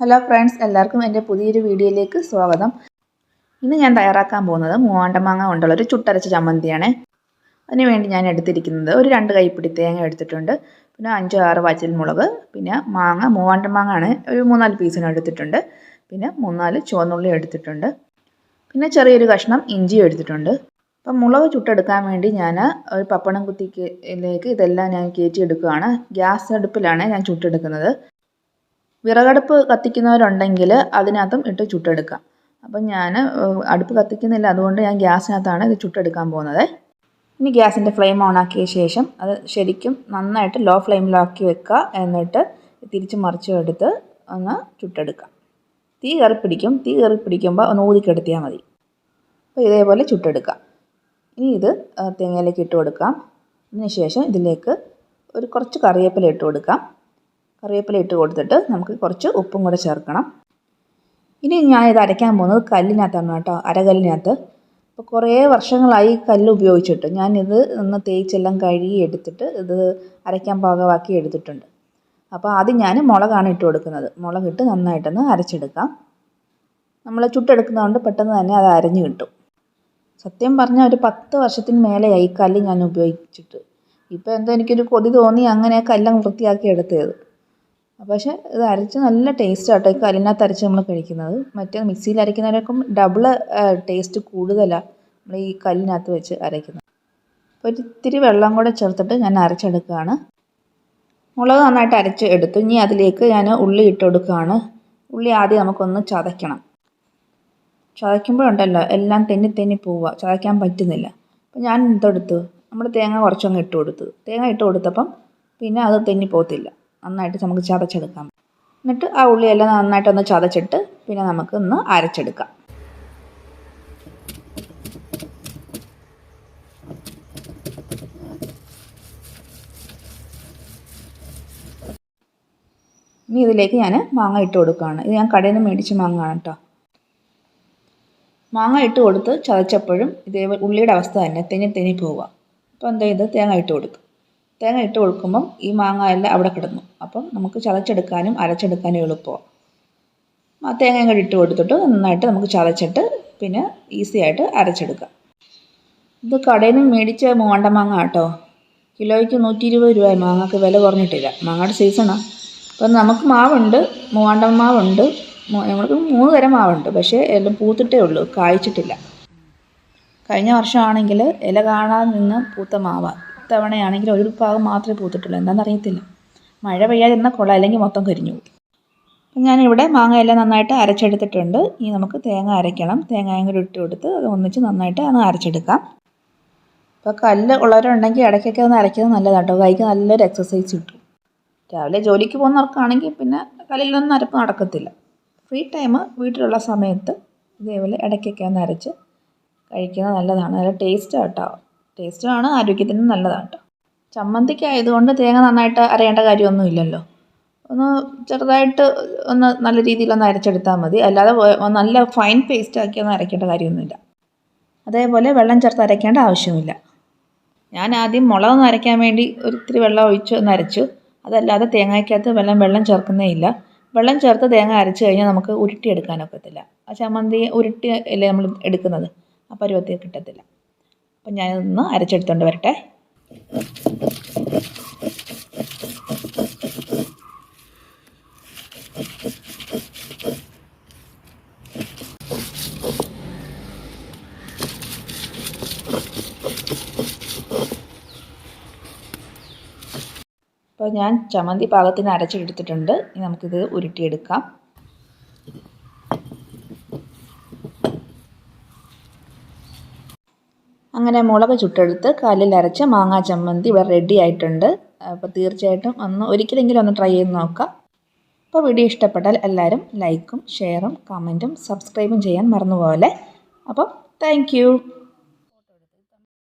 Hello friends, എല്ലാവർക്കും എൻ്റെ പുതിയൊരു വീഡിയോയിലേക്ക് സ്വാഗതം. ഇന്ന് ഞാൻ തയ്യാറാക്കാൻ പോകുന്നത് മൂവാണ്ടമാങ്ങ കൊണ്ടുള്ളൊരു ചുട്ടരച്ച ചമ്മന്തിയാണ്. അതിനുവേണ്ടി ഞാൻ എടുത്തിരിക്കുന്നത് ഒരു 2 കൈപ്പിടി തേങ്ങ എടുത്തിട്ടുണ്ട്, പിന്നെ 5-6 വറ്റൽമുളക്, പിന്നെ മൂവാണ്ടമാങ്ങ ആണ് ഒരു 3-4 പീസിന് എടുത്തിട്ടുണ്ട്, പിന്നെ 3-4 ചുവന്നുള്ളി എടുത്തിട്ടുണ്ട്, പിന്നെ ചെറിയൊരു കഷ്ണം ഇഞ്ചി എടുത്തിട്ടുണ്ട്. അപ്പം മുളക് ചുട്ടെടുക്കാൻ വേണ്ടി ഞാൻ ഒരു പപ്പടം കുത്തിയിലേക്ക് ഇതെല്ലാം ഞാൻ കയറ്റിയെടുക്കുകയാണ്. ഗ്യാസ് അടുപ്പിലാണ് ഞാൻ ചുട്ടെടുക്കുന്നത്. വിറകടുപ്പ് കത്തിക്കുന്നവരുണ്ടെങ്കിൽ അതിനകത്തും ഇട്ട് ചുട്ടെടുക്കാം. അപ്പം ഞാൻ അടുപ്പ് കത്തിക്കുന്നില്ല, അതുകൊണ്ട് ഞാൻ ഗ്യാസിനകത്താണ് ഇത് ചുട്ടെടുക്കാൻ പോകുന്നത്. ഇനി ഗ്യാസിൻ്റെ ഫ്ലെയിം ഓണാക്കിയ ശേഷം അത് ശരിക്കും നന്നായിട്ട് ലോ ഫ്ലെയിമിലാക്കി വെക്കുക. എന്നിട്ട് തിരിച്ച് മറിച്ചും എടുത്ത് ഒന്ന് ചുട്ടെടുക്കാം. തീ കയറിപ്പിടിക്കുമ്പോൾ ഒന്ന് ഊതിക്കെടുത്തിയാൽ മതി. അപ്പോൾ ഇതേപോലെ ചുട്ടെടുക്കാം. ഇനി ഇത് തേങ്ങയിലേക്ക് ഇട്ട് കൊടുക്കാം. അതിനുശേഷം ഇതിലേക്ക് കുറച്ച് കറിവേപ്പില ഇട്ട് കൊടുക്കാം. കറിവേപ്പില ഇട്ട് കൊടുത്തിട്ട് നമുക്ക് കുറച്ച് ഉപ്പും കൂടെ ചേർക്കണം. ഇനി ഞാൻ ഇത് അരയ്ക്കാൻ പോകുന്നത് കല്ലിനകത്താണ് കേട്ടോ, അരകല്ലിനകത്ത്. അപ്പോൾ കുറേ വർഷങ്ങളായി കല്ല് ഉപയോഗിച്ചിട്ട് ഞാനിത് ഒന്ന് തേച്ചെല്ലാം കഴുകി എടുത്തിട്ട് ഇത് അരയ്ക്കാൻ പാകമാക്കി എടുത്തിട്ടുണ്ട്. അപ്പോൾ ആദ്യം ഞാൻ മുളകാണ് ഇട്ട് കൊടുക്കുന്നത്. മുളകിട്ട് നന്നായിട്ടൊന്ന് അരച്ചെടുക്കാം. നമ്മൾ ചുട്ടെടുക്കുന്നതുകൊണ്ട് പെട്ടെന്ന് തന്നെ അത് അരഞ്ഞു കിട്ടും. സത്യം പറഞ്ഞാൽ ഒരു 10 വർഷത്തിന് മേലെയായി കല്ല് ഞാൻ ഉപയോഗിച്ചിട്ട്. ഇപ്പോൾ എന്തോ എനിക്കൊരു കൊതി തോന്നി അങ്ങനെ കല്ല് വൃത്തിയാക്കി എടുത്തത്. പക്ഷേ ഇത് അരച്ച് നല്ല ടേസ്റ്റ് ആട്ടോ, ഈ കല്ലിനകത്ത് അരച്ച് നമ്മൾ കഴിക്കുന്നത്. മറ്റേ മിക്സിയിൽ അരയ്ക്കുന്നതിനേക്കും ഡബിൾ ടേസ്റ്റ് കൂടുതലാണ് നമ്മൾ ഈ കല്ലിനകത്ത് വെച്ച് അരയ്ക്കുന്നത്. അപ്പോൾ ഇത്തിരി വെള്ളം കൂടെ ചേർത്തിട്ട് ഞാൻ അരച്ചെടുക്കുകയാണ്. മുളക് നന്നായിട്ട് അരച്ച് എടുത്തു. ഇനി അതിലേക്ക് ഞാൻ ഉള്ളി ഇട്ട് കൊടുക്കുകയാണ്. ഉള്ളി ആദ്യം നമുക്കൊന്ന് ചതയ്ക്കണം. ചതയ്ക്കുമ്പോഴുണ്ടല്ലോ എല്ലാം തെന്നി പോവുക, ചതയ്ക്കാൻ പറ്റുന്നില്ല. അപ്പോൾ ഞാൻ ഇതെടുത്തു, നമ്മൾ തേങ്ങ കുറച്ചങ്ങ് ഇട്ട് കൊടുത്തു. തേങ്ങ ഇട്ട് കൊടുത്തപ്പം പിന്നെ അത് തെന്നി പോകത്തില്ല, നന്നായിട്ട് നമുക്ക് ചതച്ചെടുക്കാം. എന്നിട്ട് ആ ഉള്ളിയെല്ലാം നന്നായിട്ടൊന്ന് ചതച്ചിട്ട് പിന്നെ നമുക്കൊന്ന് അരച്ചെടുക്കാം. ഇനി ഇതിലേക്ക് ഞാൻ മാങ്ങ ഇട്ട് കൊടുക്കുകയാണ്. ഇത് ഞാൻ കടയിൽ നിന്ന് മേടിച്ച മാങ്ങയാണ് കേട്ടോ. മാങ്ങ ഇട്ട് കൊടുത്ത് ചതച്ചപ്പോഴും ഇതേപോലെ ഉള്ളിയുടെ അവസ്ഥ തന്നെ തെന്നി പോവുക. അപ്പോൾ എന്താ ചെയ്ത് തേങ്ങ ഇട്ട് കൊടുക്കും. തേങ്ങ ഇട്ട് കൊടുക്കുമ്പം ഈ മാങ്ങ എല്ലാം അവിടെ കിടന്നു. അപ്പം നമുക്ക് ചതച്ചെടുക്കാനും അരച്ചെടുക്കാനും എളുപ്പമാണ്. ആ തേങ്ങ കൂടി ഇട്ട് കൊടുത്തിട്ട് നന്നായിട്ട് നമുക്ക് ചതച്ചിട്ട് പിന്നെ ഈസി ആയിട്ട് അരച്ചെടുക്കാം. ഇത് കടയിൽ നിന്ന് മേടിച്ച മൂവാണ്ടമാങ്ങ കേട്ടോ. കിലോയ്ക്ക് 120 രൂപ. മാങ്ങക്ക് വില കുറഞ്ഞിട്ടില്ല, മാങ്ങയുടെ സീസണാണ്. അപ്പം നമുക്ക് മാവുണ്ട്, മൂവാണ്ടമാവുണ്ട്. ഞങ്ങൾക്ക് 3 തരം മാവുണ്ട്. പക്ഷേ എല്ലാം പൂത്തിട്ടേ ഉള്ളൂ, കായ്ച്ചിട്ടില്ല. കഴിഞ്ഞ വർഷമാണെങ്കിൽ ഇല കാണാതെ നിന്ന് പൂത്ത മാവാണ്. ഇത്തവണയാണെങ്കിൽ ഒരു ഭാഗം മാത്രമേ പൂത്തിട്ടുള്ളൂ. എന്താണെന്നറിയത്തില്ല. മഴ പെയ്യാതിരുന്നാൽ കൊള്ളാം, അല്ലെങ്കിൽ മൊത്തം കരിഞ്ഞു പോകും. അപ്പം ഞാനിവിടെ മാങ്ങയെല്ലാം നന്നായിട്ട് അരച്ചെടുത്തിട്ടുണ്ട്. ഇനി നമുക്ക് തേങ്ങ അരയ്ക്കണം. തേങ്ങയും കൂടി ഇട്ട് കൊടുത്ത് അത് ഒന്നിച്ച് നന്നായിട്ട് ഒന്ന് അരച്ചെടുക്കാം. അപ്പോൾ കല്ല് ഉള്ളവരുണ്ടെങ്കിൽ ഇടയ്ക്കൊക്കെ ഒന്ന് അരയ്ക്കുന്നത് നല്ലതാണ് കേട്ടോ. കൈക്ക് നല്ലൊരു എക്സസൈസ് കിട്ടും. രാവിലെ ജോലിക്ക് പോകുന്നവർക്കാണെങ്കിൽ പിന്നെ കല്ലിലൊന്നും അരപ്പ് നടക്കത്തില്ല. ഫ്രീ ടൈം വീട്ടിലുള്ള സമയത്ത് ഇതേപോലെ ഇടയ്ക്കൊക്കെ ഒന്ന് അരച്ച് കഴിക്കുന്നത് നല്ലതാണ്. നല്ല ടേസ്റ്റാണ് കേട്ടോ. ടേസ്റ്റുമാണ്, ആരോഗ്യത്തിന് നല്ലതാണ് കേട്ടോ. ചമ്മന്തിക്ക് ആയതുകൊണ്ട് തേങ്ങ നന്നായിട്ട് അരയേണ്ട കാര്യമൊന്നുമില്ലല്ലോ. ഒന്ന് ചെറുതായിട്ട് ഒന്ന് നല്ല രീതിയിലൊന്ന് അരച്ചെടുത്താൽ മതി. അല്ലാതെ നല്ല ഫൈൻ പേസ്റ്റ് ആക്കിയൊന്നും അരയ്ക്കേണ്ട കാര്യമൊന്നുമില്ല. അതേപോലെ വെള്ളം ചേർത്ത് അരയ്ക്കേണ്ട ആവശ്യമില്ല. ഞാൻ ആദ്യം മുളകൊന്ന് അരയ്ക്കാൻ വേണ്ടി ഒരിത്തിരി വെള്ളം ഒഴിച്ച് ഒന്ന് അരച്ചു. അതല്ലാതെ തേങ്ങയ്ക്കകത്ത് വെള്ളം ചേർക്കുന്നേ ഇല്ല. വെള്ളം ചേർത്ത് തേങ്ങ അരച്ച് കഴിഞ്ഞാൽ നമുക്ക് ഉരുട്ടിയെടുക്കാനൊക്കത്തില്ല. ആ ചമ്മന്തി ഉരുട്ടി അല്ലേ നമ്മൾ എടുക്കുന്നത്, ആ പരുവത്തിൽ കിട്ടത്തില്ല. അപ്പം ഞാനൊന്ന് അരച്ചെടുത്തോണ്ട് വരട്ടെ. അപ്പോൾ ഞാൻ ചമ്മന്തി പാകത്തിന് അരച്ചെടുത്തിട്ടുണ്ട്. ഇനി നമുക്കിത് ഉരുട്ടിയെടുക്കാം. അങ്ങനെ മുളക് ചുട്ടെടുത്ത് കല്ലിൽ അരച്ച മാങ്ങാ ചമ്മന്തി ഇവിടെ റെഡി ആയിട്ടുണ്ട്. അപ്പോൾ തീർച്ചയായിട്ടും ഒരിക്കലെങ്കിലും ഒന്ന് ട്രൈ ചെയ്ത് നോക്കാം. അപ്പോൾ വീഡിയോ ഇഷ്ടപ്പെട്ടാൽ എല്ലാവരും ലൈക്കും ഷെയറും കമൻറ്റും സബ്സ്ക്രൈബും ചെയ്യാൻ മറന്നുപോലെ. അപ്പോൾ താങ്ക് യു.